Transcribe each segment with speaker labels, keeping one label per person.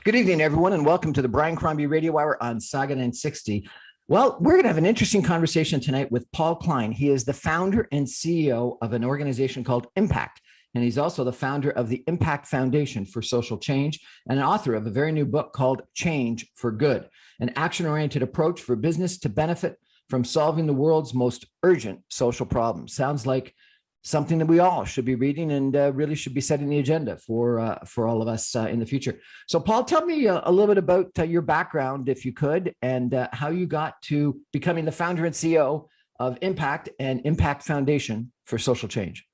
Speaker 1: Good evening, everyone, and welcome to the Brian Crombie Radio Hour on Saga 960. Well, we're going to have an interesting conversation tonight with Paul Klein. He is the founder and CEO of an organization called IMPAKT, and he's also the founder of the IMPAKT Foundation for Social Change and an author of a very new book called Change for Good, an action-oriented approach for business to benefit from solving the world's most urgent social problems. Sounds like something that we all should be reading and really should be setting the agenda for all of us in the future. So, Paul, tell me a little bit about your background, if you could, and how you got to becoming the founder and CEO of IMPAKT and IMPAKT Foundation for Social Change.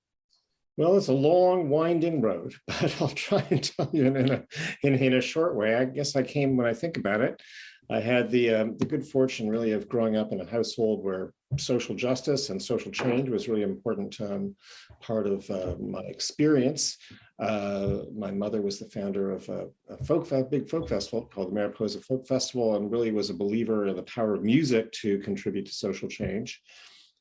Speaker 2: Well, it's a long, winding road, but I'll try and tell you in a short way. I guess I came, when I think about it, I had the good fortune really of growing up in a household where social justice and social change was really an important part of my experience. My mother was the founder of a big folk festival called the Mariposa Folk Festival, and really was a believer in the power of music to contribute to social change.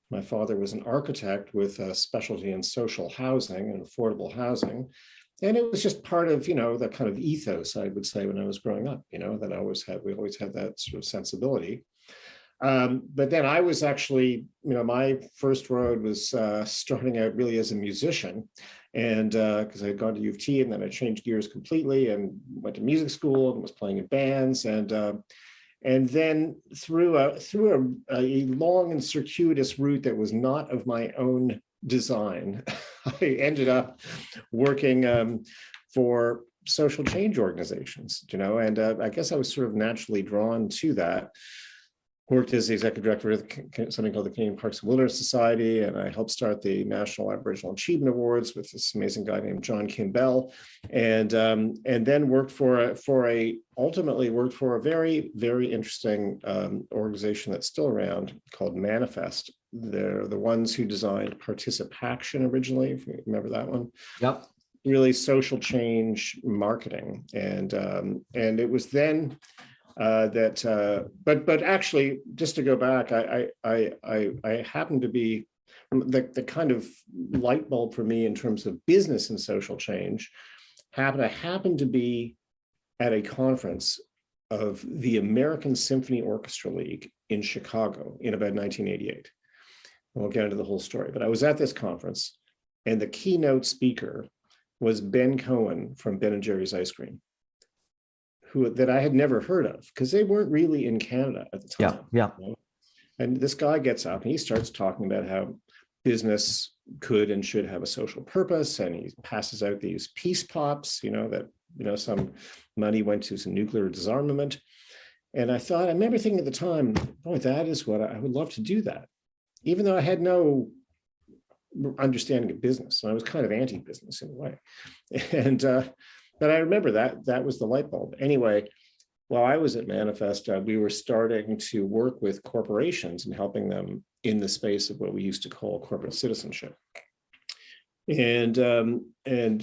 Speaker 2: My father was an architect with a specialty in social housing and affordable housing. And it was just part of, the kind of ethos, I would say, when I was growing up, that we always had that sort of sensibility. But then I was actually, my first road was starting out really as a musician, and because I had gone to U of T, and then I changed gears completely and went to music school and was playing in bands, and then through a long and circuitous route that was not of my own design, I ended up working for social change organizations, and I guess I was sort of naturally drawn to that. Worked as the executive director of something called the Canadian Parks and Wilderness Society, and I helped start the National Aboriginal Achievement Awards with this amazing guy named John Kimbell, and then ultimately worked for a very, very interesting organization that's still around called Manifest. They're the ones who designed Participaction originally, if you remember that one.
Speaker 1: Yep. Really
Speaker 2: social change marketing, and it was then. But actually, just to go back, I happen to be the kind of light bulb for me in terms of business and social change. I happened to be at a conference of the American Symphony Orchestra League in Chicago in about 1988. I won't get into the whole story, but I was at this conference, and the keynote speaker was Ben Cohen from Ben & Jerry's Ice Cream, that I had never heard of because they weren't really in Canada at the time.
Speaker 1: Yeah.
Speaker 2: And this guy gets up and he starts talking about how business could and should have a social purpose, and he passes out these peace pops, that some money went to some nuclear disarmament. And I remember thinking at the time, boy, that is what I would love to do, that, even though I had no understanding of business, and I was kind of anti-business in a way. And but I remember that was the light bulb. Anyway, while I was at Manifest, we were starting to work with corporations and helping them in the space of what we used to call corporate citizenship. And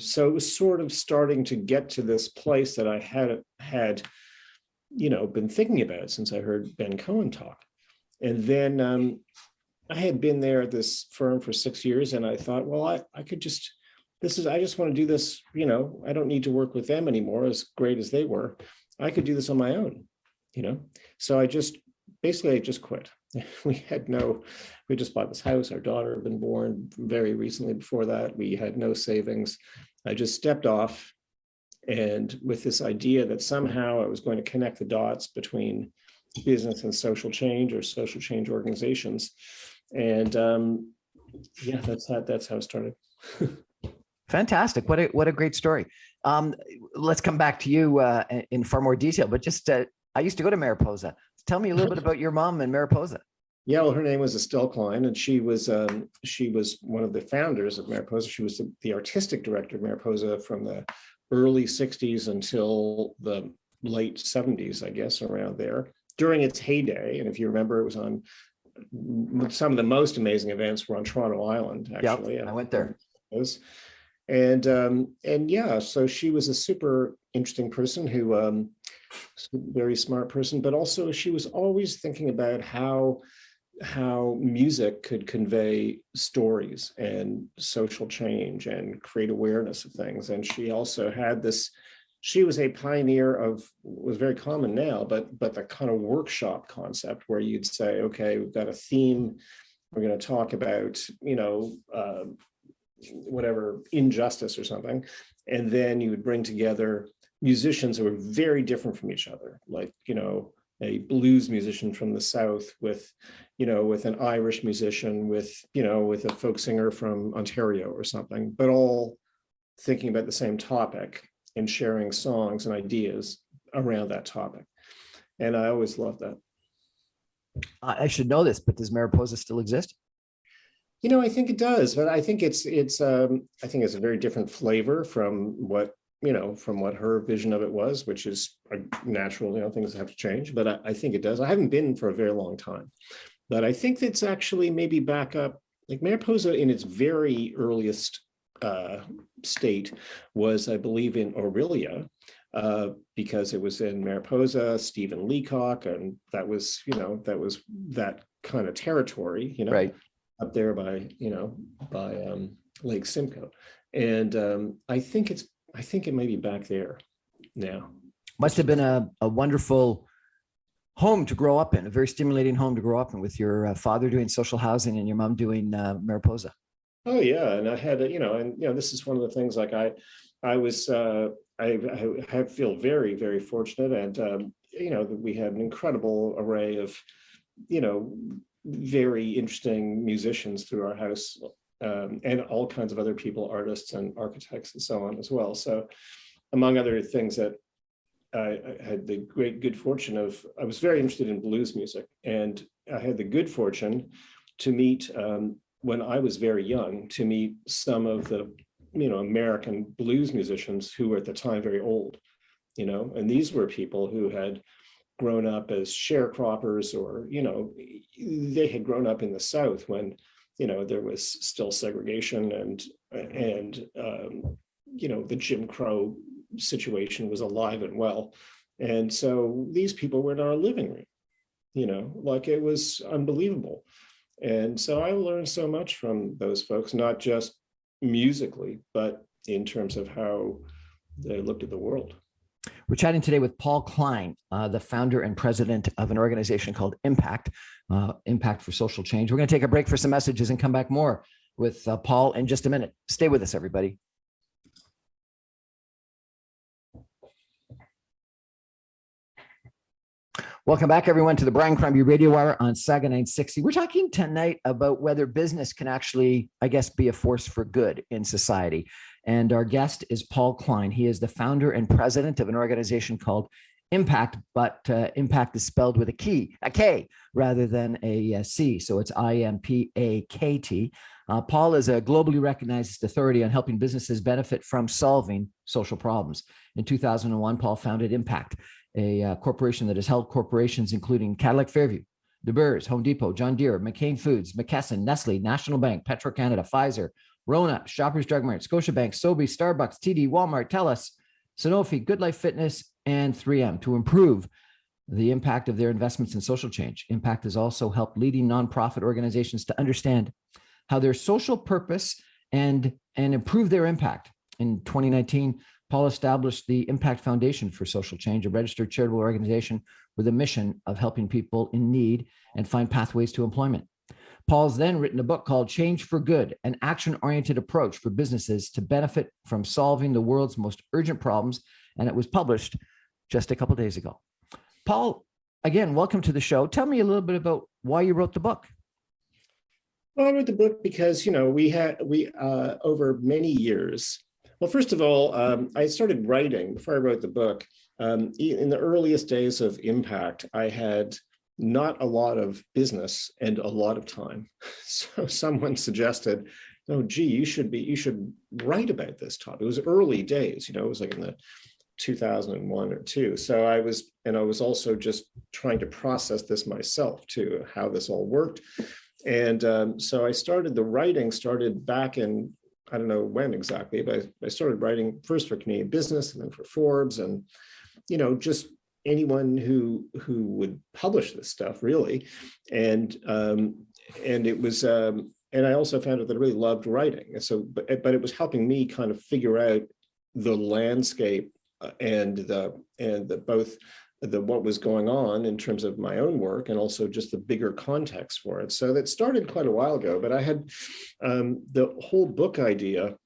Speaker 2: so it was sort of starting to get to this place that I had been thinking about since I heard Ben Cohen talk. And then I had been there at this firm for 6 years, and I thought, well, I could just. I just want to do this, I don't need to work with them anymore, as great as they were. I could do this on my own, So I just quit. We just bought this house. Our daughter had been born very recently before that. We had no savings. I just stepped off, and with this idea that somehow I was going to connect the dots between business and social change, or social change organizations. And that's how it started.
Speaker 1: Fantastic. What a great story. Let's come back to you in far more detail, but just I used to go to Mariposa. Tell me a little bit about your mom in Mariposa.
Speaker 2: Yeah, well, her name was Estelle Klein, and she was one of the founders of Mariposa. She was the artistic director of Mariposa from the early 60s until the late 70s, I guess, around there, during its heyday. And if you remember, it was on some of the most amazing events were on Toronto Island, actually.
Speaker 1: Yep, I went there.
Speaker 2: And yeah, so she was a super interesting person who, very smart person, but also she was always thinking about how music could convey stories and social change and create awareness of things. And she also had this she was a pioneer of was very common now, but the kind of workshop concept where you'd say, okay, we've got a theme, we're going to talk about, whatever, injustice or something, and then you would bring together musicians who were very different from each other, like, a blues musician from the South with an Irish musician, with a folk singer from Ontario or something, but all thinking about the same topic and sharing songs and ideas around that topic. And I always loved that.
Speaker 1: I should know this, but does Mariposa still exist?
Speaker 2: I think it does, but I think it's I think it's a very different flavor from what her vision of it was, which is natural, things have to change, but I think it does. I haven't been for a very long time, but I think it's actually maybe back up, like Mariposa in its very earliest state was, I believe, in Aurelia, because it was in Mariposa, Stephen Leacock, and that was that kind of territory,
Speaker 1: right
Speaker 2: up there by Lake Simcoe, and I think it may be back there now.
Speaker 1: Must have been a wonderful home to grow up in, a very stimulating home to grow up in, with your father doing social housing and your mom doing Mariposa.
Speaker 2: Oh yeah, and I had this is one of the things, like I feel very, very fortunate, and we had an incredible array of very interesting musicians through our house, and all kinds of other people, artists and architects and so on as well. So among other things, that I had the good fortune of, I was very interested in blues music, and I had the good fortune to meet, when I was very young, to meet some of the American blues musicians who were at the time very old, and these were people who had grown up as sharecroppers, or they had grown up in the South when there was still segregation, and the Jim Crow situation was alive and well, and so these people were in our living room, like it was unbelievable. And so I learned so much from those folks, not just musically, but in terms of how they looked at the world.
Speaker 1: We're chatting today with Paul Klein, the founder and president of an organization called IMPAKT, Impact for Social Change. We're going to take a break for some messages and come back more with Paul in just a minute. Stay with us, everybody. Welcome back, everyone, to the Brian Crombie Radio Hour on Saga 960. We're talking tonight about whether business can actually, I guess, be a force for good in society. And our guest is Paul Klein. He is the founder and president of an organization called IMPAKT, but IMPAKT is spelled with a K rather than a C. So it's IMPAKT. Paul is a globally recognized authority on helping businesses benefit from solving social problems. In 2001, Paul founded IMPAKT, a corporation that has helped corporations including Cadillac Fairview, De Beers, Home Depot, John Deere, McCain Foods, McKesson, Nestle, National Bank, Petro-Canada, Pfizer, Rona, Shoppers Drug Mart, Scotiabank, Sobeys, Starbucks, TD, Walmart, TELUS, Sanofi, Good Life Fitness, and 3M to improve the impact of their investments in social change. IMPAKT has also helped leading nonprofit organizations to understand how their social purpose and improve their impact. In 2019, Paul established the IMPAKT Foundation for Social Change, a registered charitable organization with a mission of helping people in need and find pathways to employment. Paul's then written a book called Change for Good, an action-oriented approach for businesses to benefit from solving the world's most urgent problems, and it was published just a couple of days ago. Paul, again, welcome to the show. Tell me a little bit about why you wrote the book.
Speaker 2: Well, I wrote the book because, we over many years. Well, first of all, I started writing before I wrote the book. In the earliest days of IMPAKT, I had not a lot of business and a lot of time. So someone suggested, "Oh, gee, you should write about this topic." It was early days, it was like in the 2001 or two. So I was also just trying to process this myself too, how this all worked. And so I started back in, I don't know when exactly, but I started writing first for Canadian Business and then for Forbes, and just anyone who would publish this stuff, really. And it was and I also found out that I really loved writing. And so, but it was helping me kind of figure out the landscape both what was going on in terms of my own work and also just the bigger context for it. So that started quite a while ago, but I had the whole book idea.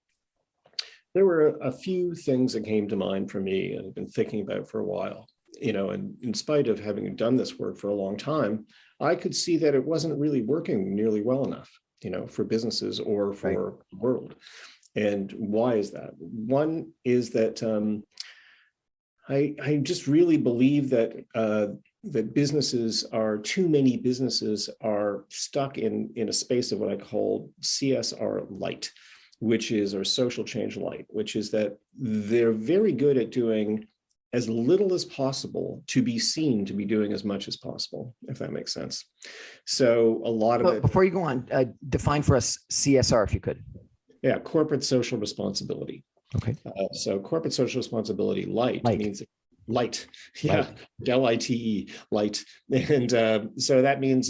Speaker 2: There were a few things that came to mind for me and I've been thinking about for a while, and in spite of having done this work for a long time, I could see that it wasn't really working nearly well enough, for businesses or for the world. And why is that? One is that I just really believe that too many businesses are stuck in a space of what I call CSR light, or social change light, which is that they're very good at doing as little as possible to be seen to be doing as much as possible, if that makes sense. So a lot of it.
Speaker 1: Before you go on, define for us CSR, if you could.
Speaker 2: Yeah, corporate social responsibility.
Speaker 1: Okay.
Speaker 2: So corporate social responsibility light means light. Yeah, LITE, light. And so that means,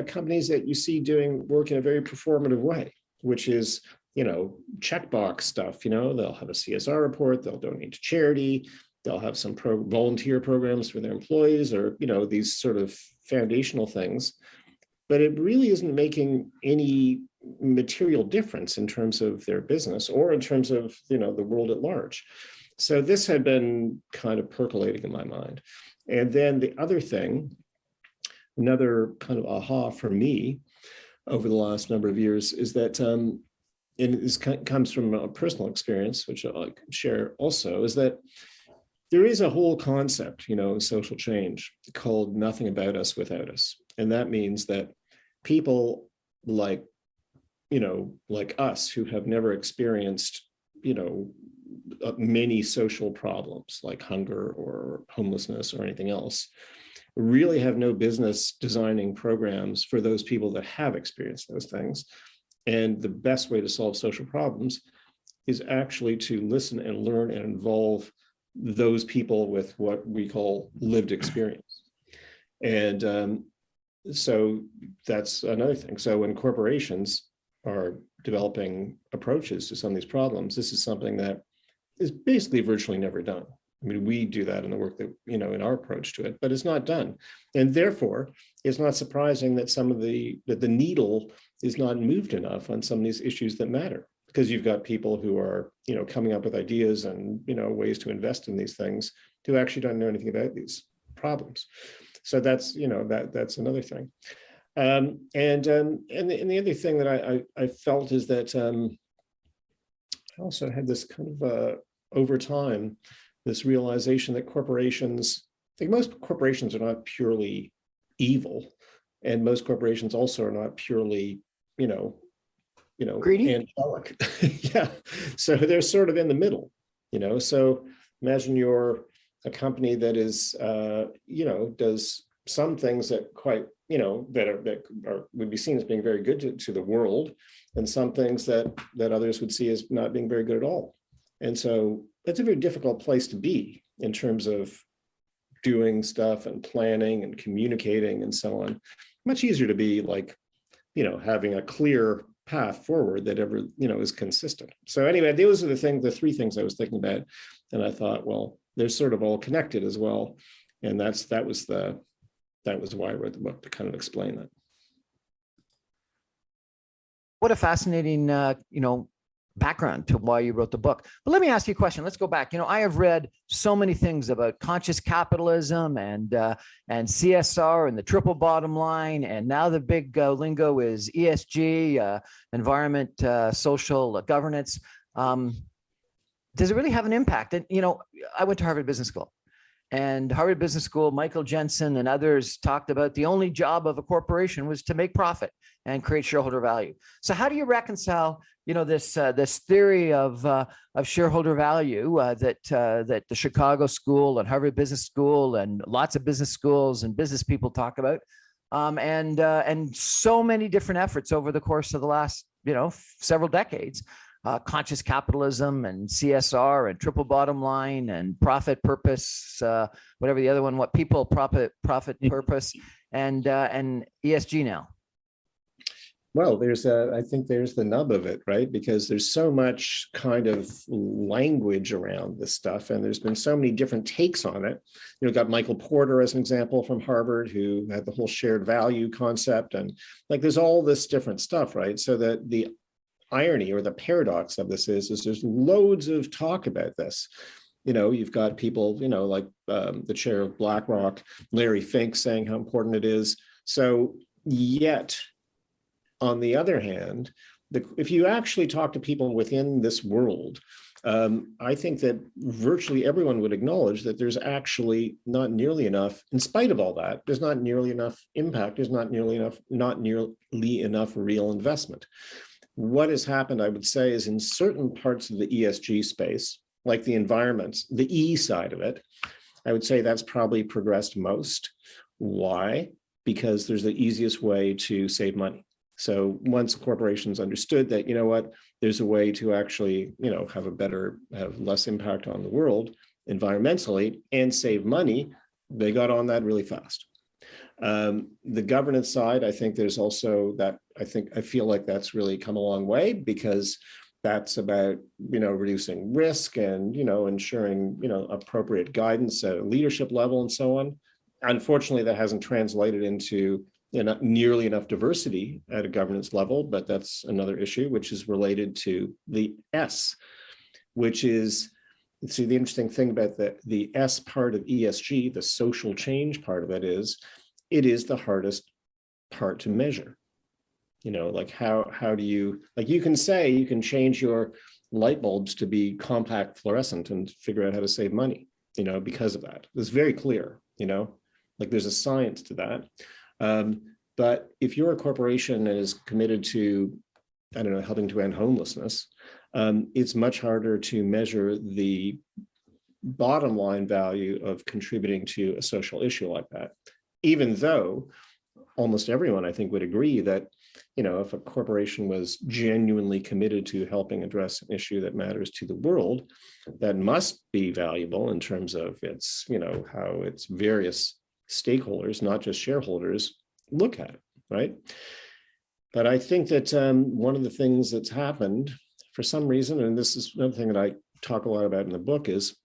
Speaker 2: companies that you see doing work in a very performative way, which is, checkbox stuff. They'll have a CSR report, they'll donate to charity, they'll have some volunteer programs for their employees, or, these sort of foundational things. But it really isn't making any material difference in terms of their business or in terms of, the world at large. So this had been kind of percolating in my mind. And then the other thing, another kind of aha for me over the last number of years is that, and this comes from a personal experience, which I'll share also, is that there is a whole concept, social change called nothing about us without us. And that means that people like us who have never experienced, many social problems like hunger or homelessness or anything else, really have no business designing programs for those people that have experienced those things. And the best way to solve social problems is actually to listen and learn and involve those people with what we call lived experience. And so that's another thing. So when corporations are developing approaches to some of these problems, this is something that is basically virtually never done. I mean, we do that in the work that, in our approach to it, but it's not done. And therefore, it's not surprising that that the needle is not moved enough on some of these issues that matter, because you've got people who are, coming up with ideas and, ways to invest in these things who actually don't know anything about these problems. So that's, that's another thing. And the other thing that I felt is that I also had this kind of over time, this realization that corporations, I think most corporations are not purely evil, and most corporations also are not purely,
Speaker 1: greedy?
Speaker 2: Angelic. Yeah. So they're sort of in the middle, So imagine you're a company that is, does some things that quite, that would be seen as being very good to the world, and some things that others would see as not being very good at all. And so that's a very difficult place to be in terms of doing stuff and planning and communicating and so on. Much easier to be like, having a clear path forward that ever, is consistent. So anyway, those are the three things I was thinking about. And I thought, well, they're sort of all connected as well. And that was why I wrote the book, to kind of explain that.
Speaker 1: What a fascinating, background to why you wrote the book. But let me ask you a question. Let's go back. I have read so many things about conscious capitalism and CSR and the triple bottom line. And now the big lingo is ESG, environment, social governance. Does it really have an impact? And, I went to Harvard Business School. And Harvard Business School, Michael Jensen and others talked about the only job of a corporation was to make profit and create shareholder value. So how do you reconcile, this theory of shareholder value that the Chicago School and Harvard Business School and lots of business schools and business people talk about, and so many different efforts over the course of the last several decades? Conscious capitalism and CSR and triple bottom line and profit purpose, whatever the other one, what people profit purpose, and ESG now.
Speaker 2: Well, I think there's the nub of it, right? Because there's so much kind of language around this stuff, and there's been so many different takes on it. You know, got Michael Porter as an example from Harvard, who had the whole shared value concept, and like there's all this different stuff, right? So that the irony or the paradox of this is there's loads of talk about this. You know, you've got people, you know, like the chair of BlackRock, Larry Fink, saying how important it is. So yet, on the other hand, if you actually talk to people within this world, I think that virtually everyone would acknowledge that there's actually not nearly enough, in spite of all that, there's not nearly enough impact, there's not nearly enough real investment. What has happened, I would say, is in certain parts of the ESG space, like the environment, the E side of it, I would say that's probably progressed most. Why? Because there's the easiest way to save money. So once corporations understood that, you know what, there's a way to actually, you know, have less impact on the world environmentally and save money, they got on that really fast. The governance side, I think there's also that, I feel like that's really come a long way, because that's about, you know, reducing risk and, you know, ensuring, you know, appropriate guidance at a leadership level and so on. Unfortunately, that hasn't translated into not nearly enough diversity at a governance level, but that's another issue, which is related to the S, which is, see, the interesting thing about the S part of ESG, the social change part of it is the hardest part to measure. You know, like how do you, like you can say you can change your light bulbs to be compact fluorescent and figure out how to save money, you know, because of that. It's very clear, you know, like there's a science to that. But if you're a corporation that is committed to, I don't know, helping to end homelessness, it's much harder to measure the bottom line value of contributing to a social issue like that, even though almost everyone, I think, would agree that, you know, if a corporation was genuinely committed to helping address an issue that matters to the world, that must be valuable in terms of its, you know, how its various stakeholders, not just shareholders, look at it, right? But I think that one of the things that's happened for some reason, and this is another thing that I talk a lot about in the book, is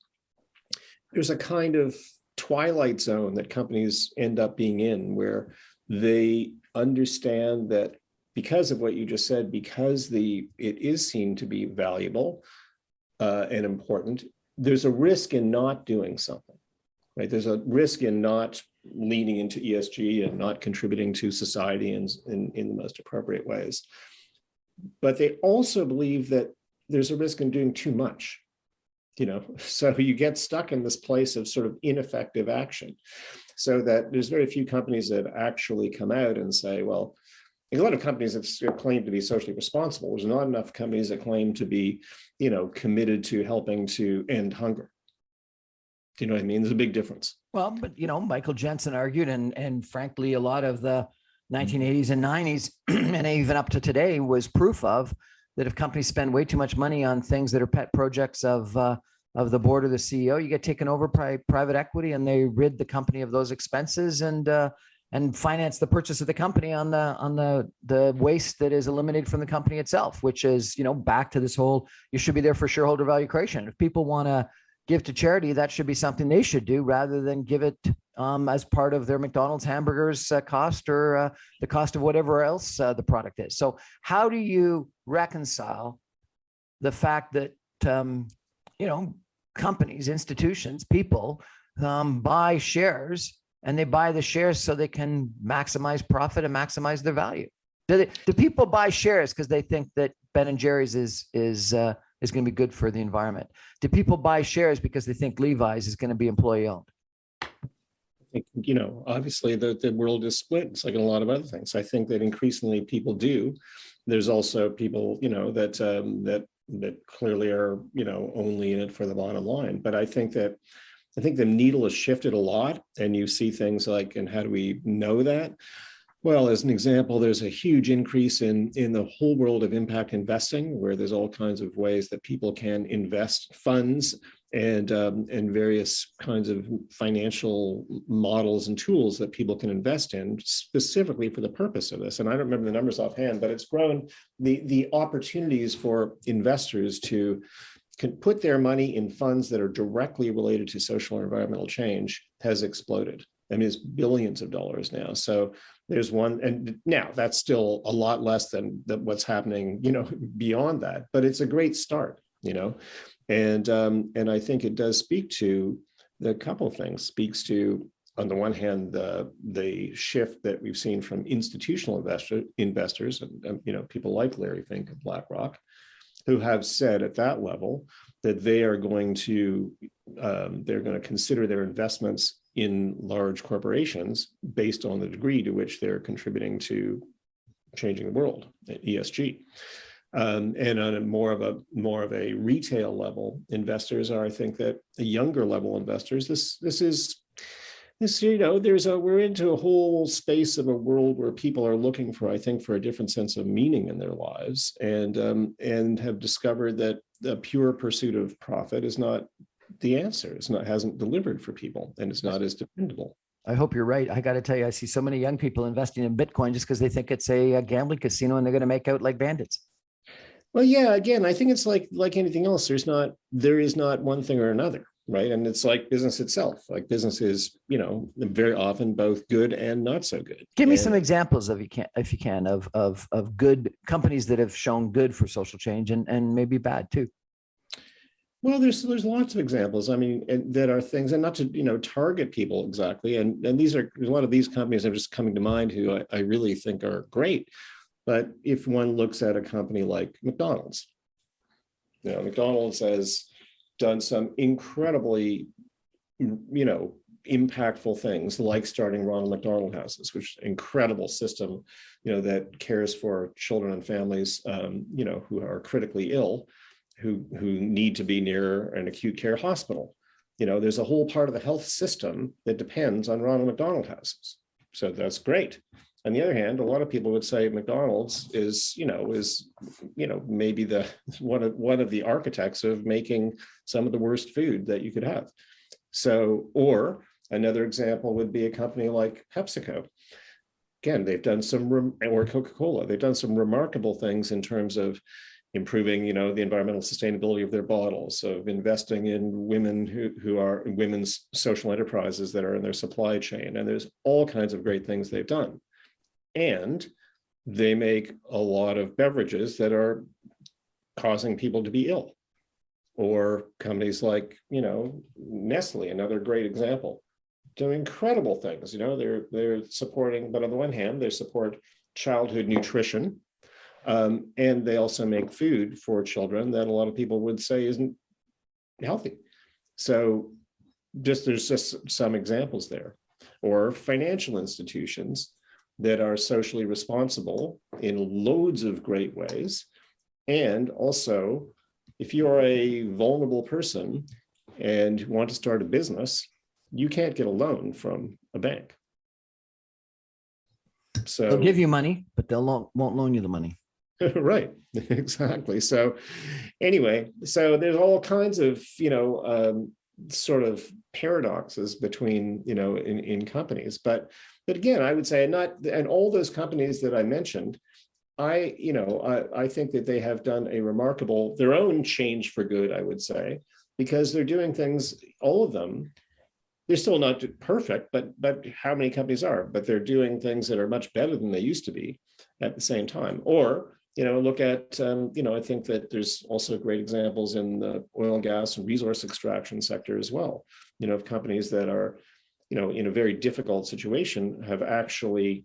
Speaker 2: there's a kind of twilight zone that companies end up being in, where they understand that because of what you just said, because it is seen to be valuable and important, there's a risk in not doing something, right? There's a risk in not leaning into ESG and not contributing to society in the most appropriate ways. But they also believe that there's a risk in doing too much, you know, so you get stuck in this place of sort of ineffective action. So that there's very few companies that actually come out and say, well, there's a lot of companies that claim to be socially responsible. There's not enough companies that claim to be, you know, committed to helping to end hunger. Do you know what I mean? There's a big difference.
Speaker 1: Well, but, you know, Michael Jensen argued, and frankly, a lot of the 1980s and 90s, and even up to today, was proof of that if companies spend way too much money on things that are pet projects of the board or the CEO, you get taken over by private equity, and they rid the company of those expenses and finance the purchase of the company on the waste that is eliminated from the company itself, which is, you know, back to this whole, you should be there for shareholder value creation. If people want to give to charity, that should be something they should do rather than give it as part of their McDonald's hamburgers cost or the cost of whatever else the product is. So how do you reconcile the fact that, you know, companies, institutions, people buy shares, and they buy the shares so they can maximize profit and maximize their value? Do people buy shares because they think that Ben & Jerry's is going to be good for the environment? Do people buy shares because they think Levi's is going to be employee owned?
Speaker 2: I think, you know, obviously the world is split. It's like in a lot of other things. I think that increasingly people do. There's also people, you know, that clearly are, you know, only in it for the bottom line. But I think the needle has shifted a lot, and you see things like, and how do we know that? Well, as an example, there's a huge increase in the whole world of impact investing, where there's all kinds of ways that people can invest funds and various kinds of financial models and tools that people can invest in specifically for the purpose of this. And I don't remember the numbers offhand, but it's grown. The opportunities for investors to can put their money in funds that are directly related to social and environmental change has exploded. I mean, it's billions of dollars now. So there's one, and now that's still a lot less than what's happening, beyond that, but it's a great start, and I think it does speak to the couple of things. Speaks to, on the one hand, the shift that we've seen from institutional investors, and people like Larry Fink of BlackRock, who have said at that level that they are going to consider their investments in large corporations based on the degree to which they're contributing to changing the world, ESG. And on a more of a retail level, investors are, I think, that the younger level investors, we're into a whole space of a world where people are looking for, I think, for a different sense of meaning in their lives, and have discovered that the pure pursuit of profit is not the answer. Hasn't delivered for people, and it's not as dependable.
Speaker 1: I hope you're right. I got to tell you, I see so many young people investing in Bitcoin just because they think it's a gambling casino and they're going to make out like bandits.
Speaker 2: Well, yeah, again, I think it's like anything else. There is not one thing or another, right? And it's like business itself. Like business is, very often both good and not so good.
Speaker 1: Give me some examples if you can, of good companies that have shown good for social change and maybe bad too.
Speaker 2: Well, there's lots of examples. I mean, that are things, and not to target people exactly. And there's a lot of these companies that are just coming to mind who I really think are great. But if one looks at a company like McDonald's, McDonald's has done some incredibly, impactful things, like starting Ronald McDonald Houses, which is an incredible system, that cares for children and families, who are critically ill, who need to be near an acute care hospital. There's a whole part of the health system that depends on Ronald McDonald Houses. So that's great. On the other hand, a lot of people would say McDonald's is maybe one of the architects of making some of the worst food that you could have. So, or another example would be a company like PepsiCo. Again, they've done or Coca-Cola. They've done some remarkable things in terms of improving, the environmental sustainability of their bottles, of investing in women who are women's social enterprises that are in their supply chain. And there's all kinds of great things they've done. And they make a lot of beverages that are causing people to be ill. Or companies like, Nestle, another great example, doing incredible things. They're supporting, but on the one hand, they support childhood nutrition. And they also make food for children that a lot of people would say isn't healthy. So there's just some examples there. Or financial institutions that are socially responsible in loads of great ways. And also, if you're a vulnerable person and want to start a business, you can't get a loan from a bank. So
Speaker 1: they'll give you money, but won't loan you the money.
Speaker 2: Right, exactly. So anyway, so there's all kinds of, sort of paradoxes between, in companies. But again, I would say and all those companies that I mentioned, I think that they have done their own change for good, I would say, because they're doing things, all of them, they're still not perfect, but how many companies are, but they're doing things that are much better than they used to be at the same time. Or, look at, I think that there's also great examples in the oil and gas and resource extraction sector as well, of companies that are, in a very difficult situation, have actually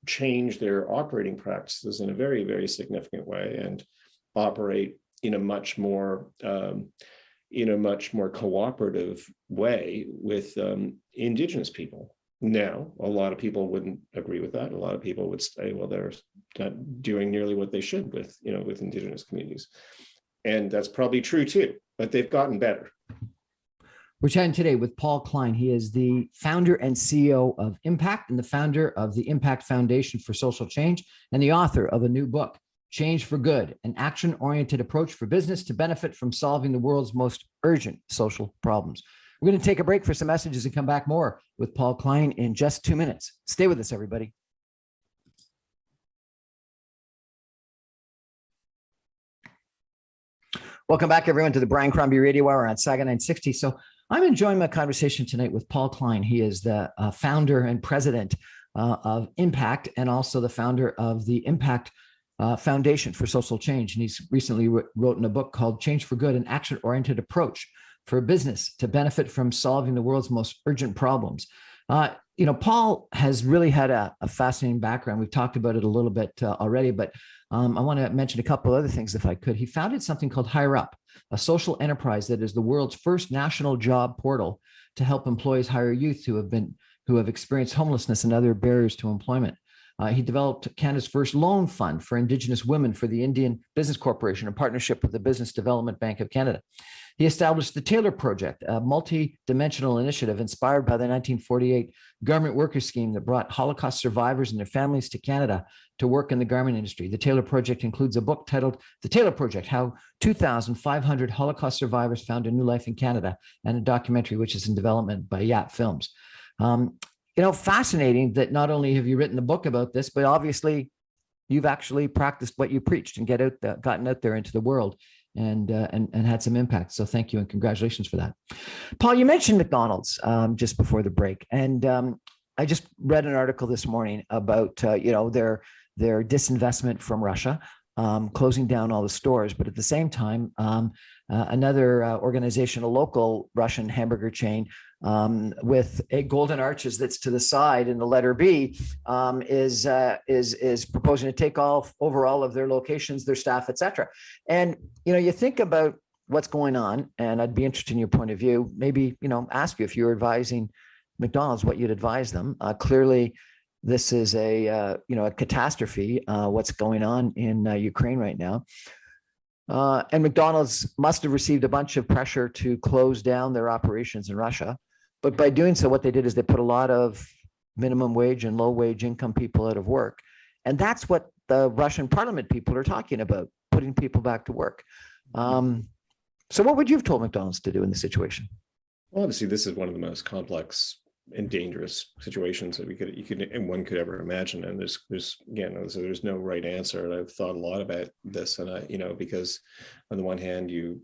Speaker 2: changed their operating practices in a very, very significant way and operate in a much more cooperative way with Indigenous people. Now, a lot of people wouldn't agree with that. A lot of people would say, well, they're not doing nearly what they should with Indigenous communities. And that's probably true too, but they've gotten better.
Speaker 1: We're chatting today with Paul Klein. He is the founder and CEO of IMPAKT and the founder of the IMPAKT Foundation for Social Change and the author of a new book. Change for Good, an action-oriented approach for business to benefit from solving the world's most urgent social problems. We're going to take a break for some messages and come back more with Paul Klein in just 2 minutes. Stay with us, everybody. Welcome back, everyone, to the Brian Crombie Radio Hour on Saga 960. So I'm enjoying my conversation tonight with Paul Klein. He is the founder and president of IMPAKT, and also the founder of the IMPAKT Foundation for Social Change. And he's recently wrote in a book called Change for Good, an action-oriented approach for business to benefit from solving the world's most urgent problems. Paul has really had a fascinating background. We've talked about it a little bit already, but I want to mention a couple other things if I could. He founded something called Hire Up, a social enterprise that is the world's first national job portal to help employees hire youth who have experienced homelessness and other barriers to employment. He developed Canada's first loan fund for Indigenous women for the Indian Business Corporation in partnership with the Business Development Bank of Canada. He established the Taylor Project, a multi-dimensional initiative inspired by the 1948 garment workers scheme that brought Holocaust survivors and their families to Canada to work in the garment industry. The Taylor Project includes a book titled The Taylor Project, How 2,500 Holocaust Survivors Found a New Life in Canada, and a documentary which is in development by Yap Films. Fascinating that not only have you written the book about this, but obviously you've actually practiced what you preached and gotten out there into the world and had some impact. So thank you and congratulations for that. Paul, you mentioned McDonald's just before the break, and I just read an article this morning about their disinvestment from Russia, closing down all the stores, but at the same time, another organization, a local Russian hamburger chain with a golden arches that's to the side in the letter B, is proposing to take over all of their locations, their staff, etc. And you think about what's going on, and I'd be interested in your point of view. Maybe ask you if you were advising McDonald's, what you'd advise them. Clearly, this is a catastrophe. What's going on in Ukraine right now. And McDonald's must have received a bunch of pressure to close down their operations in Russia. But by doing so, what they did is they put a lot of minimum wage and low wage income people out of work. And that's what the Russian parliament people are talking about, putting people back to work. So what would you have told McDonald's to do in this situation?
Speaker 2: Well, obviously, this is one of the most complex and dangerous situations that one could ever imagine. And there's no right answer. And I've thought a lot about this, and because on the one hand, you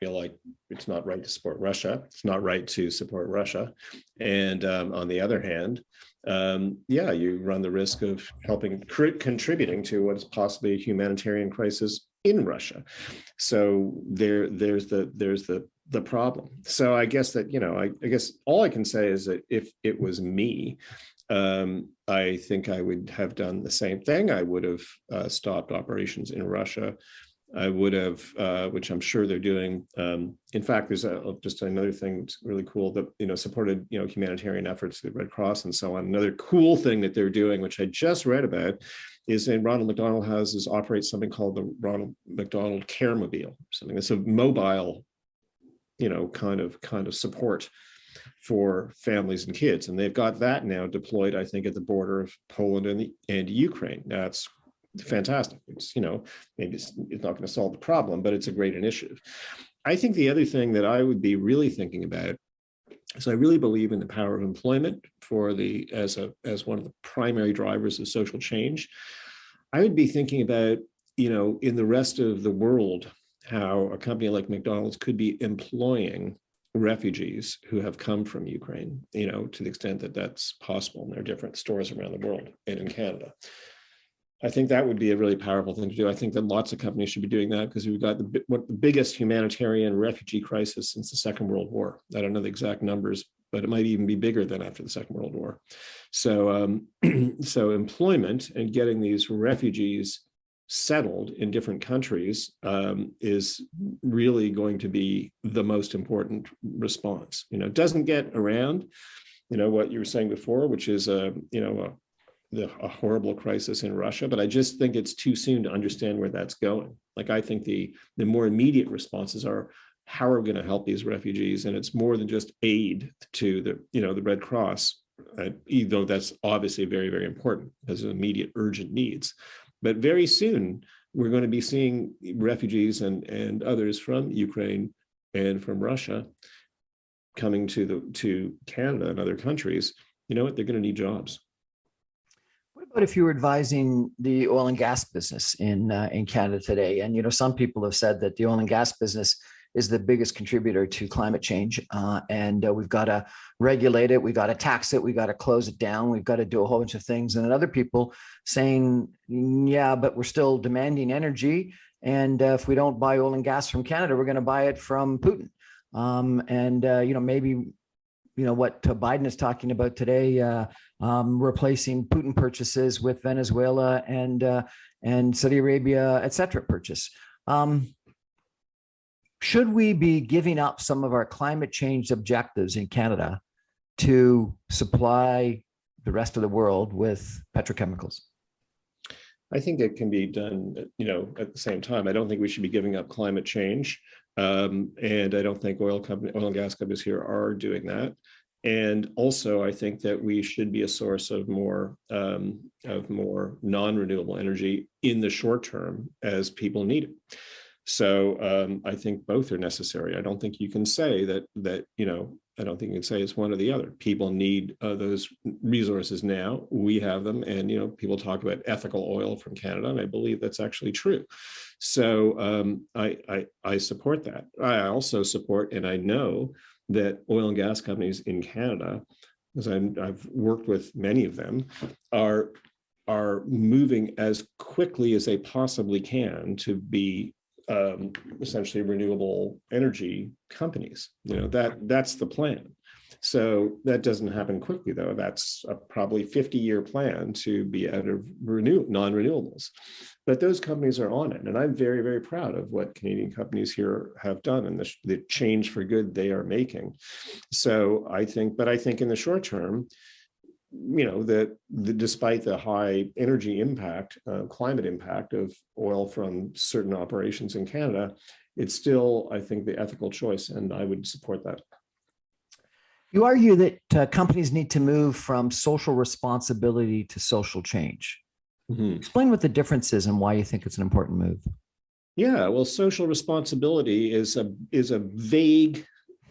Speaker 2: feel like it's not right to support Russia. It's not right to support Russia. And on the other hand, you run the risk of contributing to what is possibly a humanitarian crisis in Russia. So there's the problem. So I guess that, I guess all I can say is that if it was me, I think I would have done the same thing. I would have stopped operations in Russia. I would have, which I'm sure they're doing. In fact, there's just another thing that's really cool that, supported, humanitarian efforts, the Red Cross and so on. Another cool thing that they're doing, which I just read about, is in Ronald McDonald Houses operates something called the Ronald McDonald Care Mobile, something that's a mobile, kind of support for families and kids. And they've got that now deployed, I think, at the border of Poland and Ukraine. That's fantastic. It's, maybe it's not going to solve the problem, but it's a great initiative. I think the other thing that I would be really thinking about is I really believe in the power of employment as one of the primary drivers of social change. I would be thinking about, in the rest of the world, how a company like McDonald's could be employing refugees who have come from Ukraine, to the extent that that's possible. And there are different stores around the world and in Canada. I think that would be a really powerful thing to do. I think that lots of companies should be doing that because we've got the biggest humanitarian refugee crisis since the Second World War. I don't know the exact numbers, but it might even be bigger than after the Second World War. So, so employment and getting these refugees settled in different countries is really going to be the most important response. It doesn't get around, what you were saying before, which is a horrible crisis in Russia, but I just think it's too soon to understand where that's going. Like, I think the more immediate responses are, how are we going to help these refugees? And it's more than just aid to the Red Cross, even though that's obviously very, very important as immediate urgent needs. But very soon, we're going to be seeing refugees and others from Ukraine and from Russia coming to Canada and other countries. You know what? They're going to need jobs.
Speaker 1: What about if you were advising the oil and gas business in Canada today? And some people have said that the oil and gas business is the biggest contributor to climate change, and we've got to regulate it, we've got to tax it, we've got to close it down, we've got to do a whole bunch of things. And then other people saying, yeah, but we're still demanding energy, and if we don't buy oil and gas from Canada, we're going to buy it from Putin. Maybe what Biden is talking about today, replacing Putin purchases with Venezuela and Saudi Arabia, et cetera, purchase. Should we be giving up some of our climate change objectives in Canada to supply the rest of the world with petrochemicals?
Speaker 2: I think it can be done, at the same time. I don't think we should be giving up climate change. And I don't think oil and gas companies here are doing that. And also, I think that we should be a source of more non-renewable energy in the short term as people need it. So I think both are necessary. I don't think you can say that I don't think you can say it's one or the other. People need those resources now. We have them, and people talk about ethical oil from Canada, and I believe that's actually true. So I support that. I also support, and I know that oil and gas companies in Canada, because I've worked with many of them, are moving as quickly as they possibly can to be essentially renewable energy companies. That's the plan. So that doesn't happen quickly, though. That's a probably 50-year plan to be out of non-renewables. But those companies are on it, and I'm very, very proud of what Canadian companies here have done and the change for good they are making. So I think in the short term, despite the high energy impact, climate impact of oil from certain operations in Canada, it's still, I think, the ethical choice, and I would support that.
Speaker 1: You argue that companies need to move from social responsibility to social change. Mm-hmm. Explain what the difference is and why you think it's an important move.
Speaker 2: Yeah, well, social responsibility is a vague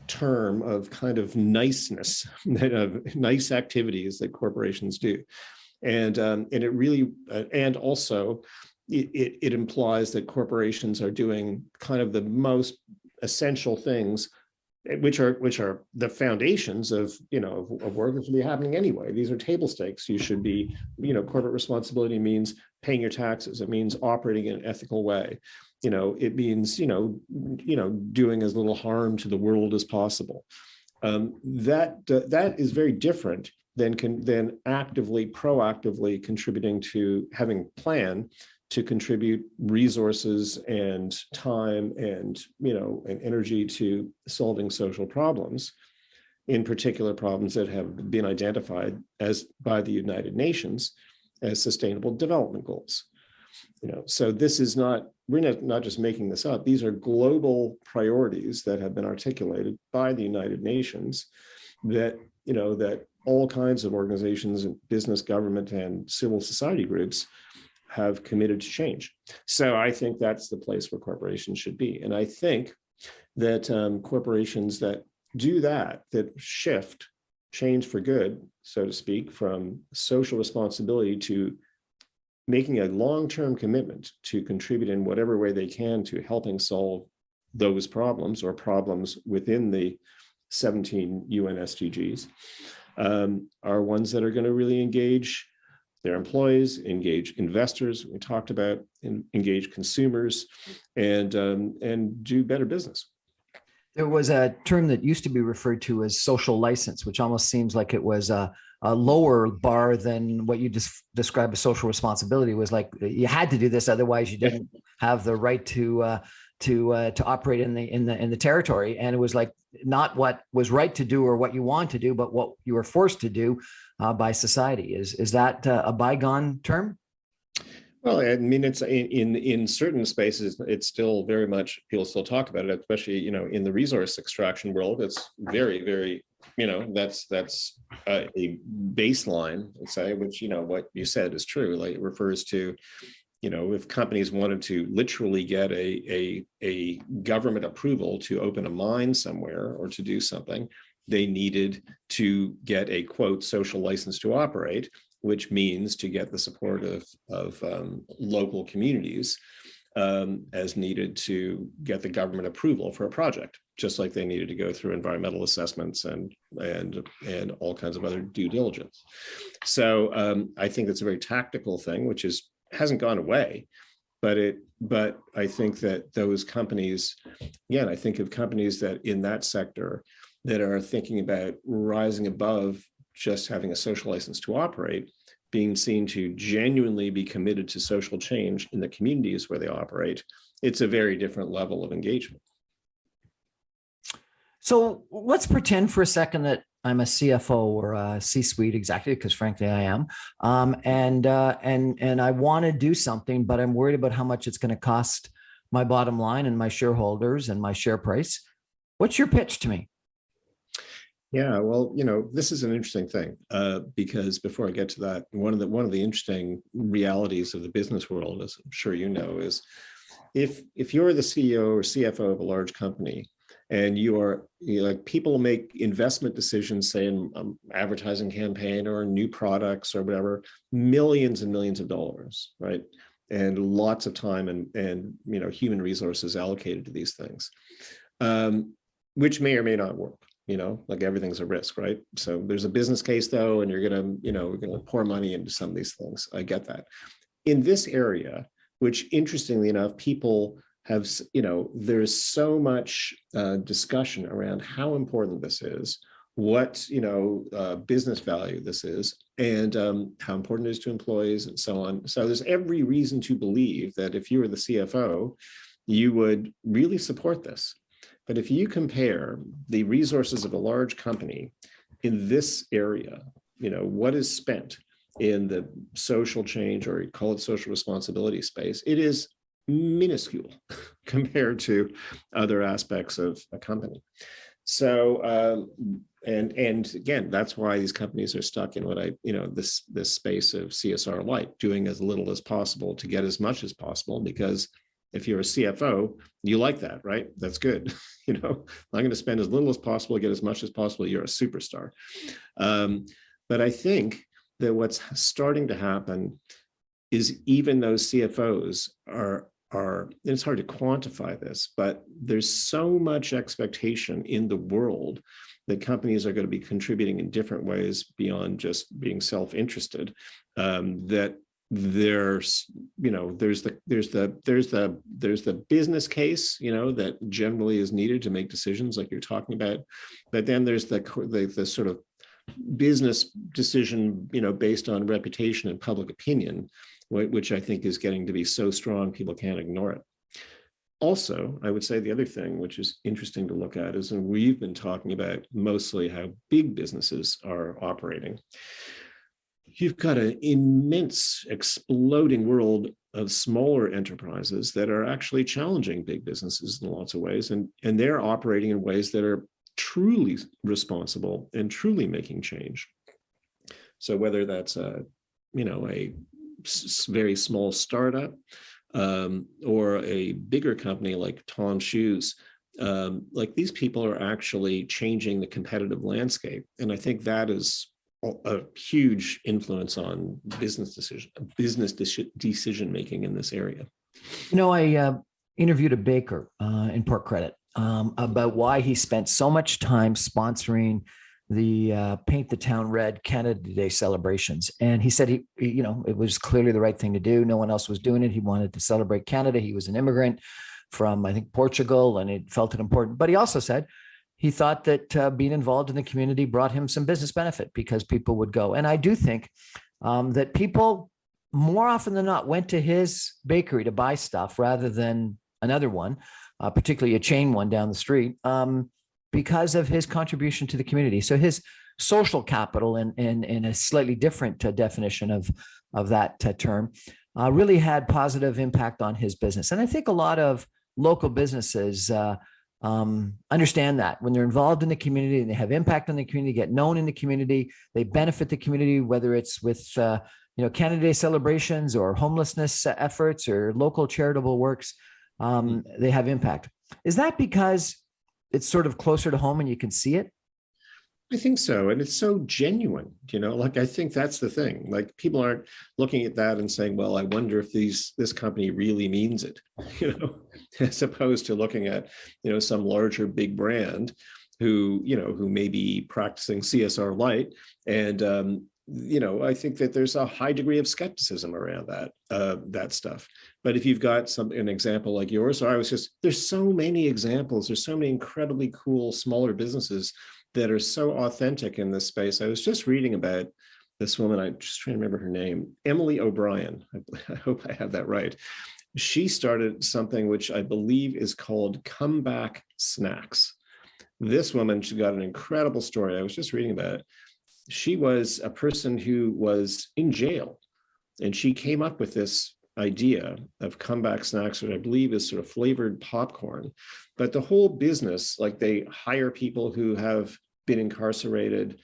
Speaker 2: term of kind of niceness, of nice activities that corporations do, and it really and also it implies that corporations are doing kind of the most essential things, which are the foundations of work that should be happening anyway. These are table stakes. You should be, corporate responsibility means paying your taxes. It means operating in an ethical way. It means, doing as little harm to the world as possible. That is very different than proactively contributing to having a plan to contribute resources and time and energy to solving social problems, in particular problems that have been identified by the United Nations as sustainable development goals. So this is we're not just making this up. These are global priorities that have been articulated by the United Nations that all kinds of organizations and business, government, and civil society groups have committed to change. So I think that's the place where corporations should be. And I think that corporations that do that shift, change for good, so to speak, from social responsibility to making a long-term commitment to contribute in whatever way they can to helping solve those problems or problems within the 17 UN SDGs, are ones that are going to really engage their employees, engage investors, we talked about, engage consumers, and do better business.
Speaker 1: There was a term that used to be referred to as social license, which almost seems like it was a lower bar than what you just described as social responsibility. Was like you had to do this, otherwise you didn't have the right to operate in the territory. And it was like not what was right to do or what you want to do, but what you were forced to do by society. Is that a bygone term?
Speaker 2: Well, I mean, it's in certain spaces, it's still very much, people still talk about it, especially, in the resource extraction world. It's very, very, that's a baseline, let's say, which, what you said is true. Like, it refers to, if companies wanted to literally get a government approval to open a mine somewhere or to do something, they needed to get a quote social license to operate, which means to get the support of local communities as needed to get the government approval for a project, just like they needed to go through environmental assessments and all kinds of other due diligence. So I think it's a very tactical thing, which hasn't gone away, but I think that those companies, again, I think of companies that in that sector that are thinking about rising above just having a social license to operate, being seen to genuinely be committed to social change in the communities where they operate. It's a very different level of engagement.
Speaker 1: So let's pretend for a second that I'm a CFO or a C-suite executive, because frankly I am, and I want to do something, but I'm worried about how much it's going to cost my bottom line and my shareholders and my share price. What's your pitch to me?
Speaker 2: Yeah, well, this is an interesting thing because before I get to that, one of the interesting realities of the business world, as I'm sure you know, is if you're the CEO or CFO of a large company, and like people make investment decisions, say in advertising campaign or new products or whatever, millions and millions of dollars, right? And lots of time and human resources allocated to these things, which may or may not work. Like everything's a risk, right? So there's a business case though, and we're gonna pour money into some of these things. I get that. In this area, which interestingly enough, people have, there's so much discussion around how important this is, what, business value this is, and how important it is to employees and so on. So there's every reason to believe that if you were the CFO, you would really support this. But if you compare the resources of a large company in this area, what is spent in the social change, or you call it social responsibility space, it is minuscule compared to other aspects of a company. So, and again, that's why these companies are stuck in this space of CSR light, doing as little as possible to get as much as possible, because if you're a CFO, you like that, right? That's good. I'm going to spend as little as possible, get as much as possible. You're a superstar. But I think that what's starting to happen is even those CFOs are, and it's hard to quantify this, but there's so much expectation in the world that companies are going to be contributing in different ways beyond just being self-interested, that there's the business case, that generally is needed to make decisions like you're talking about, but then there's the sort of business decision, based on reputation and public opinion, which I think is getting to be so strong people can't ignore it. Also, I would say the other thing which is interesting to look at is, and we've been talking about mostly how big businesses are operating. You've got an immense exploding world of smaller enterprises that are actually challenging big businesses in lots of ways, and they're operating in ways that are truly responsible and truly making change. So whether that's a very small startup or a bigger company like Tom Shoes, like these people are actually changing the competitive landscape, and I think that is a huge influence on business decision making in this area.
Speaker 1: I interviewed a baker in Port Credit about why he spent so much time sponsoring the Paint the Town Red Canada Day celebrations. And he said it was clearly the right thing to do. No one else was doing it. He wanted to celebrate Canada. He was an immigrant from, I think, Portugal, and he felt it important. But he also said he thought that being involved in the community brought him some business benefit because people would go. And I do think that people more often than not went to his bakery to buy stuff rather than another one, particularly a chain one down the street, because of his contribution to the community. So his social capital, in a slightly different definition of that term, really had positive impact on his business. And I think a lot of local businesses understand that when they're involved in the community and they have impact on the community, get known in the community, they benefit the community, whether it's with Canada Day celebrations or homelessness efforts or local charitable works, they have impact. Is that because it's sort of closer to home and you can see it?
Speaker 2: I think so. And it's so genuine, like I think that's the thing. Like people aren't looking at that and saying, well, I wonder if this company really means it, as opposed to looking at, some larger big brand who may be practicing CSR light. And, I think that there's a high degree of skepticism around that stuff. But if you've got an example like yours, there's so many examples, there's so many incredibly cool smaller businesses that are so authentic in this space. I was just reading about this woman, I'm just trying to remember her name, Emily O'Brien. I hope I have that right. She started something which I believe is called Comeback Snacks. This woman, she got an incredible story. I was just reading about it. She was a person who was in jail, and she came up with this idea of comeback snacks, which I believe is sort of flavored popcorn. But the whole business, like they hire people who have been incarcerated.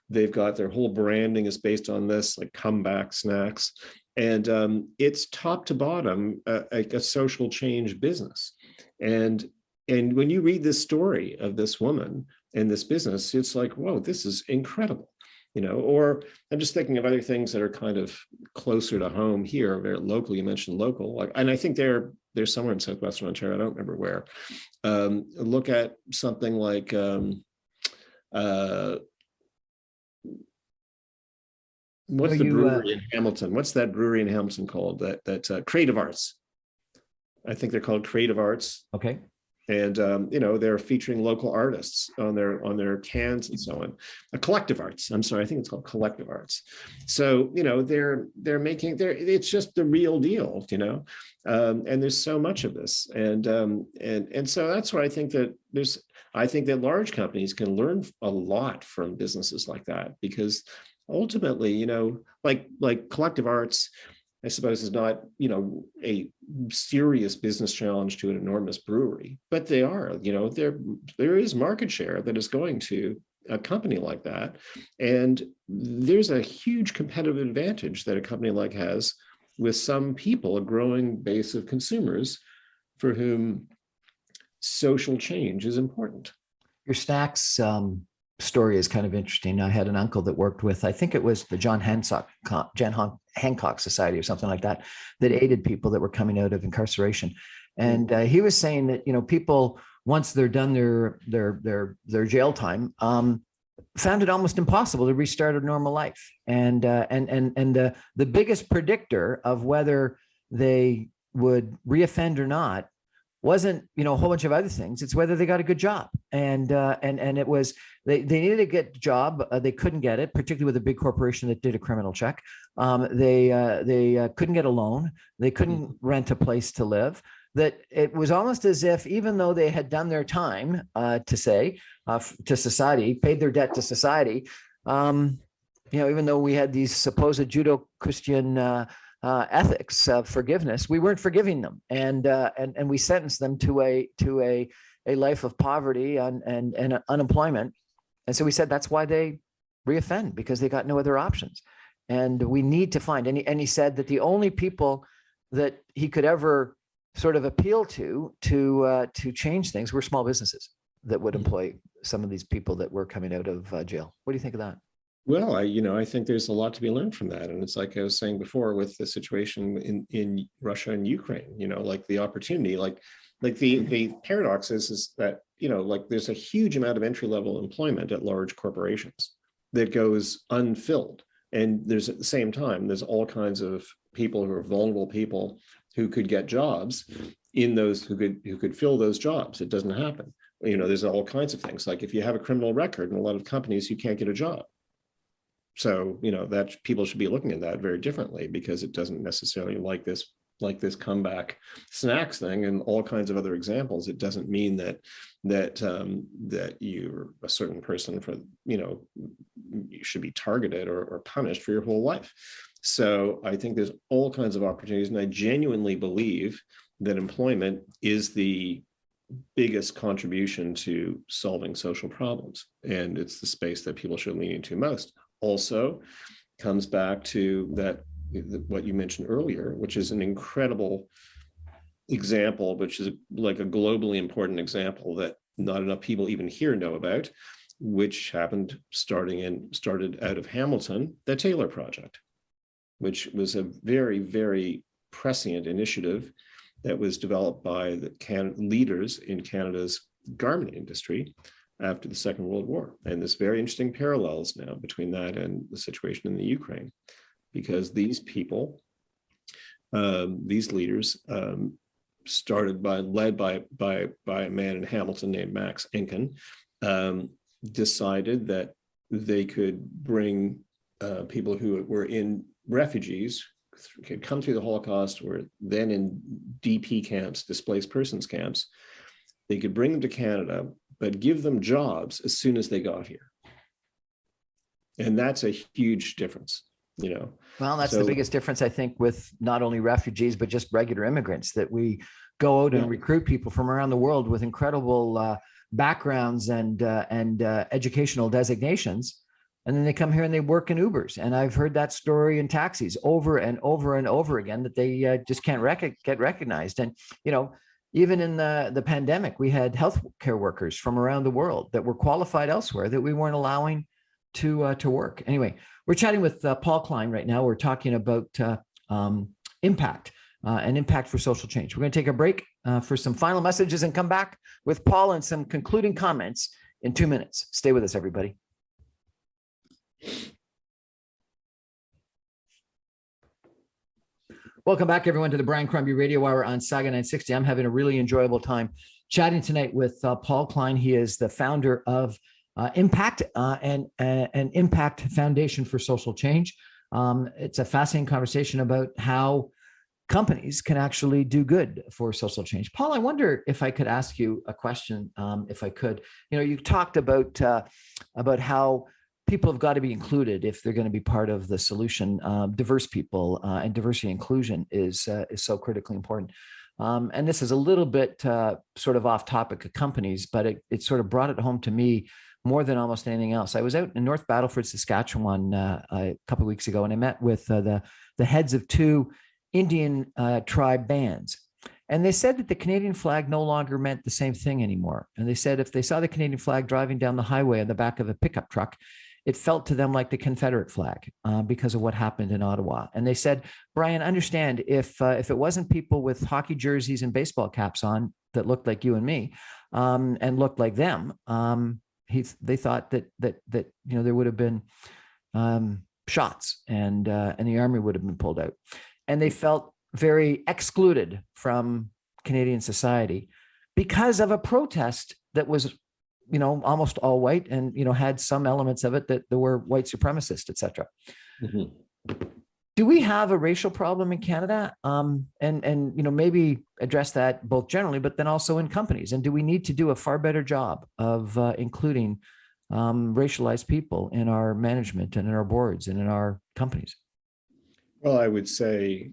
Speaker 2: They've got their whole branding is based on this, like comeback snacks. And it's top to bottom a social change business. And when you read this story of this woman and this business, it's like, whoa, this is incredible. Or I'm just thinking of other things that are kind of closer to home here, very local. You mentioned local, and I think they're somewhere in Southwestern Ontario. I don't remember where. Look at something like what's the brewery in Hamilton? What's that brewery in Hamilton called? That Creative Arts. I think they're called Creative Arts.
Speaker 1: Okay.
Speaker 2: And they're featuring local artists on their cans and so on. Collective Arts. I'm sorry, I think it's called Collective Arts. So they're making it's just the real deal, and there's so much of this, and so that's where I think that large companies can learn a lot from businesses like that, because ultimately, like Collective Arts, I suppose, is not, a serious business challenge to an enormous brewery, but they are, there is market share that is going to a company like that. And there's a huge competitive advantage that a company like has with some people, a growing base of consumers for whom social change is important.
Speaker 1: Your snacks story is kind of interesting. I had an uncle that worked with, I think it was the John Hancock Society or something like that aided people that were coming out of incarceration. And he was saying that, people, once they're done their jail time, found it almost impossible to restart a normal life. And the biggest predictor of whether they would reoffend or not wasn't, a whole bunch of other things. It's whether they got a good job. And it was, they needed to get a job. They couldn't get it, particularly with a big corporation that did a criminal check. They couldn't get a loan. They couldn't rent a place to live. That it was almost as if, even though they had done their time, to society, paid their debt to society, even though we had these supposed Judeo-Christian ethics of forgiveness, we weren't forgiving them, and we sentenced them to a life of poverty and unemployment. And so we said that's why they reoffend, because they got no other options. And we need to find, and he said that the only people that he could ever sort of appeal to change things were small businesses that would employ some of these people that were coming out of jail. What do you think of that?
Speaker 2: Well, I think there's a lot to be learned from that. And it's like I was saying before with the situation in Russia and Ukraine, like the opportunity, like the paradox is that, like there's a huge amount of entry-level employment at large corporations that goes unfilled. And there's at the same time, there's all kinds of people who are vulnerable people who could get jobs in those who could fill those jobs. It doesn't happen. There's all kinds of things. Like if you have a criminal record in a lot of companies, you can't get a job. So, that people should be looking at that very differently, because it doesn't necessarily like this comeback snacks thing and all kinds of other examples. It doesn't mean that you're a certain person for, you should be targeted or punished for your whole life. So I think there's all kinds of opportunities. And I genuinely believe that employment is the biggest contribution to solving social problems. And it's the space that people should lean into most. Also comes back to that, what you mentioned earlier, which is an incredible example, which is like a globally important example that not enough people even here know about, which started out of Hamilton, the Taylor Project, which was a very, very prescient initiative that was developed by the leaders in Canada's garment industry after the Second World War. And there's very interesting parallels now between that and the situation in the Ukraine, because these people, these leaders, led by a man in Hamilton named Max Enken, decided that they could bring people who were refugees, could come through the Holocaust, were then in DP camps, displaced persons camps. They could bring them to Canada, but give them jobs as soon as they got here. And that's a huge difference, you know.
Speaker 1: Well, that's the biggest difference, I think, with not only refugees, but just regular immigrants, that we go out and recruit people from around the world with incredible backgrounds and educational designations. And then they come here and they work in Ubers. And I've heard that story in taxis over and over and over again, that they just can't get recognized. And, you know, even in the pandemic, we had healthcare workers from around the world that were qualified elsewhere that we weren't allowing to work. Anyway, we're chatting with Paul Klein right now. We're talking about impact and impact for social change. We're going to take a break for some final messages and come back with Paul and some concluding comments in 2 minutes. Stay with us, everybody. Welcome back, everyone, to the Brian Crombie Radio Hour on Saga 960. I'm having a really enjoyable time chatting tonight with Paul Klein. He is the founder of IMPAKT and IMPAKT Foundation for Social Change. It's a fascinating conversation about how companies can actually do good for social change. Paul, I wonder if I could ask you a question, if I could. You know, you talked about how people have got to be included if they're going to be part of the solution. Diverse people and diversity and inclusion is so critically important. And this is a little bit sort of off topic of companies, but it sort of brought it home to me more than almost anything else. I was out in North Battleford, Saskatchewan a couple of weeks ago, and I met with the heads of two Indian tribe bands. And they said that the Canadian flag no longer meant the same thing anymore. And they said if they saw the Canadian flag driving down the highway on the back of a pickup truck, it felt to them like the Confederate flag because of what happened in Ottawa. And they said, Brian, understand, if it wasn't people with hockey jerseys and baseball caps on that looked like you and me and looked like them, they thought that you know, there would have been shots and the army would have been pulled out. And they felt very excluded from Canadian society because of a protest that was, you know, almost all white and, you know, had some elements of it that were white supremacist, et cetera. Mm-hmm. Do we have a racial problem in Canada? And, you know, maybe address that both generally, but then also in companies. And do we need to do a far better job of including racialized people in our management and in our boards and in our companies?
Speaker 2: Well, I would say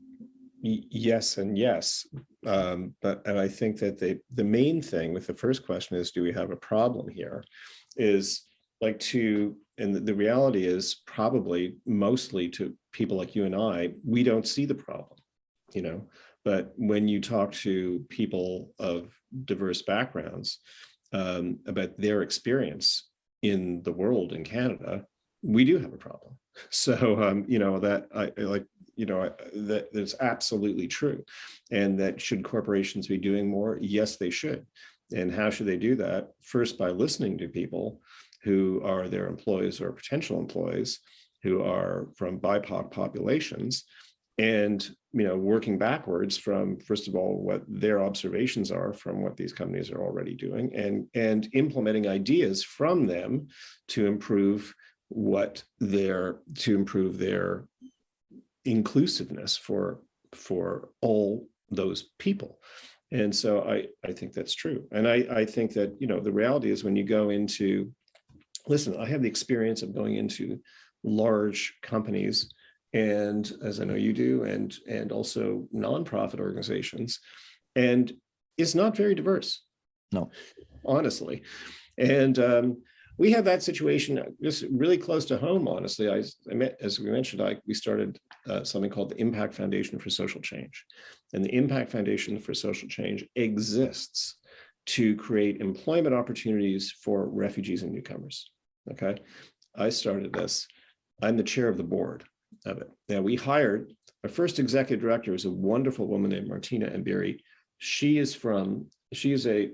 Speaker 2: yes and yes. And I think that the main thing with the first question is, do we have a problem here? Is like and the reality is probably mostly to people like you and I, we don't see the problem, you know, but when you talk to people of diverse backgrounds about their experience in the world in Canada, we do have a problem. So, you know, that that's absolutely true. And that should corporations be doing more? Yes, they should. And how should they do that? First, by listening to people who are their employees or potential employees who are from BIPOC populations, and, you know, working backwards from, first of all, what their observations are from what these companies are already doing, and implementing ideas from them to improve their inclusiveness for all those people. And so I think that's true. And I think that, you know, the reality is when you go into, listen, I have the experience of going into large companies, and as I know you do, and also nonprofit organizations, and it's not very diverse.
Speaker 1: No,
Speaker 2: honestly. And we have that situation just really close to home, honestly. As we mentioned, we started something called the IMPAKT Foundation for Social Change. And the IMPAKT Foundation for Social Change exists to create employment opportunities for refugees and newcomers. Okay. I started this. I'm the chair of the board of it. Now, we hired our first executive director is a wonderful woman named Martina Mbiri. She is a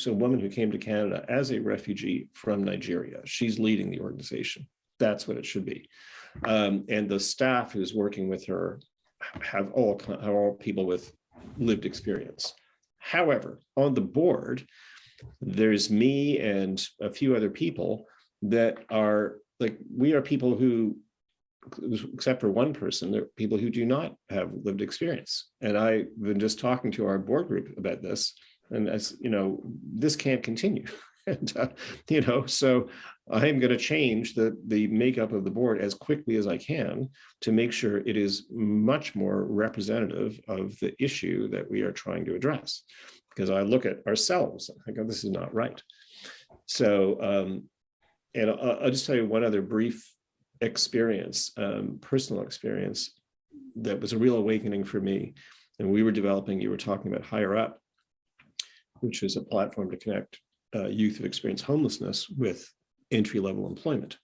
Speaker 2: woman who came to Canada as a refugee from Nigeria. She's leading the organization. That's what it should be. And the staff who's working with her have all people with lived experience. However, on the board, there's me and a few other people that are like, we are people who, except for one person, there are people who do not have lived experience. And I've been just talking to our board group about this, and as you know, this can't continue. And so I'm going to change the makeup of the board as quickly as I can to make sure it is much more representative of the issue that we are trying to address. Because I look at ourselves, I go, this is not right. So, and I'll just tell you one other brief experience, personal experience, that was a real awakening for me. And we were developing, you were talking about Higher Up, which is a platform to connect youth who experience homelessness with entry-level employment.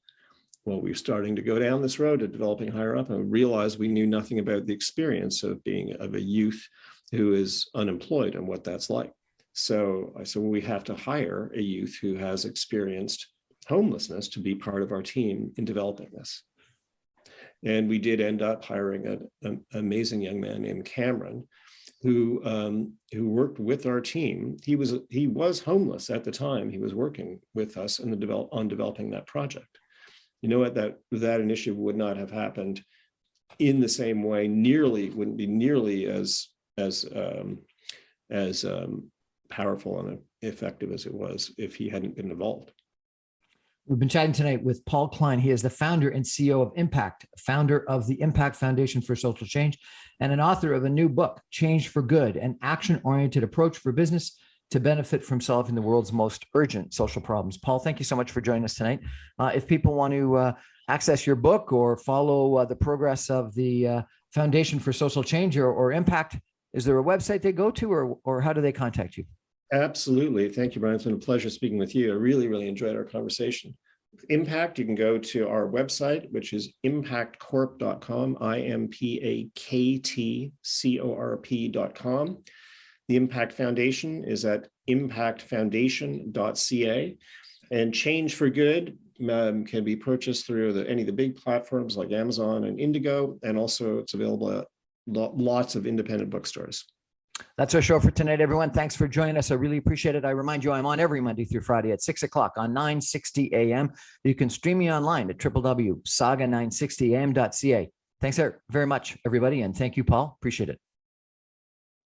Speaker 2: Well, we were starting to go down this road to developing Higher Up and realized we knew nothing about the experience of being of a youth who is unemployed and what that's like. So I said, well, we have to hire a youth who has experienced homelessness to be part of our team in developing this. And we did end up hiring an amazing young man named Cameron, who worked with our team. He was homeless at the time he was working with us on developing that project. You know what, that initiative would not have happened in the same way, wouldn't be nearly as powerful and effective as it was if he hadn't been involved.
Speaker 1: We've been chatting tonight with Paul Klein. He is the founder and CEO of IMPAKT, founder of the IMPAKT Foundation for Social Change, and an author of a new book, Change for Good, an action-oriented approach for business to benefit from solving the world's most urgent social problems. Paul, thank you so much for joining us tonight. If people want to access your book or follow the progress of the Foundation for Social Change or IMPAKT, is there a website they go to, or how do they contact you?
Speaker 2: Absolutely. Thank you, Brian. It's been a pleasure speaking with you. I really, really enjoyed our conversation. IMPAKT, you can go to our website, which is impactcorp.com, IMPAKTCORP.com. The IMPAKT Foundation is at impactfoundation.ca. And Change for Good can be purchased through any of the big platforms like Amazon and Indigo, and also it's available at lots of independent bookstores.
Speaker 1: That's our show for tonight, everyone. Thanks for joining us. I really appreciate it. I remind you, I'm on every Monday through Friday at 6 o'clock on 960 AM. You can stream me online at www.saga960am.ca. Thanks very much, everybody. And thank you, Paul. Appreciate it.